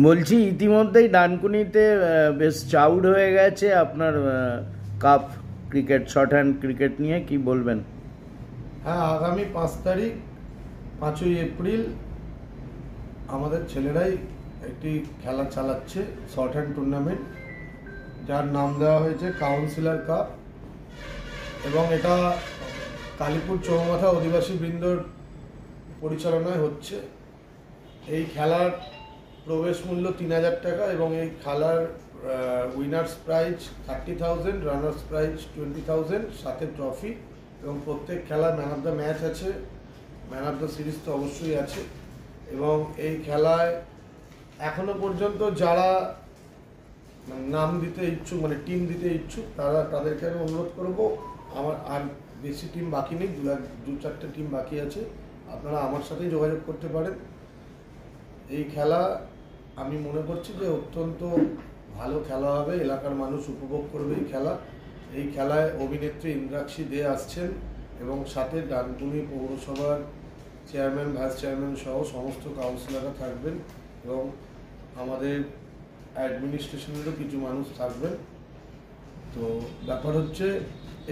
বলছি ইতিমধ্যেই ডানকুনিতে বেশ চাউড হয়ে গেছে আপনার cup cricket, short hand cricket নিয়ে কি বলবেন? হ্যাঁ, আগামী 5 তারিখ 5ই এপ্রিল আমাদের ছেলেরাই একটি খেলা চালাচ্ছে, শর্ট হ্যান্ড টুর্নামেন্ট, যার নাম দেওয়া হয়েছে কাউন্সিলর কাপ। এবং এটা কালীপুর চৌমাথা অধিবাসী বৃন্দর পরিচালনায় হচ্ছে। এই খেলার প্রবেশ মূল্য 3000 টাকা এবং এই খেলার উইনার্স প্রাইজ 30,000, রানার্স প্রাইজ 20,000, সাথে ট্রফি। এবং প্রত্যেক খেলায় ম্যান অফ দ্য ম্যাচ আছে, ম্যান অফ দ্য সিরিজ তো অবশ্যই আছে। এবং এই খেলায় এখনো পর্যন্ত যারা নাম দিতে ইচ্ছুক, মানে টিম দিতে ইচ্ছুক, তাদেরকে আমি অনুরোধ করবো, আমার আর বেশি টিম বাকি নেই, 2-4টে টিম বাকি আছে, আপনারা আমার সাথেই যোগাযোগ করতে পারেন। এই খেলা আমি মনে করছি যে অত্যন্ত ভালো খেলা হবে, এলাকার মানুষ উপভোগ করবে এই খেলা। এই খেলায় অভিনেত্রী ইন্দ্রাক্ষী দে আসছেন এবং সাথে ডানকুনি পৌরসভার চেয়ারম্যান, ভাইস চেয়ারম্যান সহ সমস্ত কাউন্সিলররা থাকবেন এবং আমাদের অ্যাডমিনিস্ট্রেশনেরও কিছু মানুষ থাকবেন। তো ব্যাপার হচ্ছে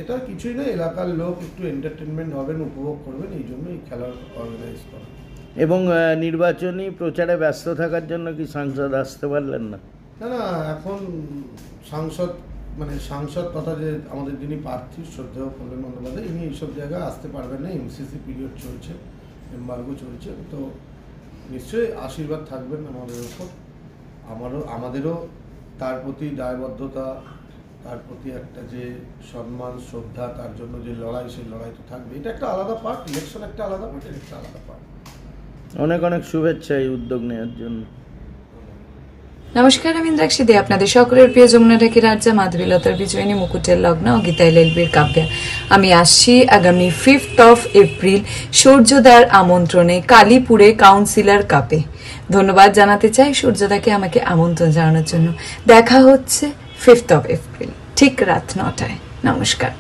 এটা কিছুই না, এলাকার লোক একটু এন্টারটেনমেন্ট হবেন, উপভোগ করবেন, এই জন্য এই খেলা অর্গানাইজ করা। এবং নির্বাচনী প্রচারে ব্যস্ত থাকার জন্য কি সাংসদ আসতে পারলেন না? না, এখন সাংসদ তথা যে আমাদের যিনি প্রার্থী শ্রদ্ধেয় কল্যাণ বন্দ্যোপাধ্যায়, ইনি এইসব জায়গায় আসতে পারবেন না, এমসিসি পিরিয়ড চলছে, এমবার্গো চলছে। তো নিশ্চয়ই আশীর্বাদ থাকবেন আমাদের ওপর, আমাদেরও তার প্রতি দায়বদ্ধতা, তার প্রতি একটা যে সম্মান শ্রদ্ধা, তার জন্য যে লড়াই, সেই লড়াই তো থাকবে। এটা একটা আলাদা পার্ট, ইলেকশন একটা আলাদা পার্ট, এটা একটা আলাদা পার্ট। অনেক অনেক শুভেচ্ছা এই উদ্যোগ নেওয়ার জন্য। নমস্কার, আমি ইন্দ্রাক্ষী দে, আপনাদের সকলের প্রিয় যমুনা ঢাকি রাজ্যা, মাধবীলতার বিজয়িনী, মুকুটের লগ্ন ও গীতাইল এলবির কাব্যা। আমি আসছি আগামী 5 এপ্রিল সূর্যদার আমন্ত্রণে কালীপুরে কাউন্সিলর কাপে। ধন্যবাদ জানাতে চাই সূর্যদাকে আমাকে আমন্ত্রণ জানানোর জন্য। দেখা হচ্ছে 5 এপ্রিল ঠিক রাত 9টায়। নমস্কার।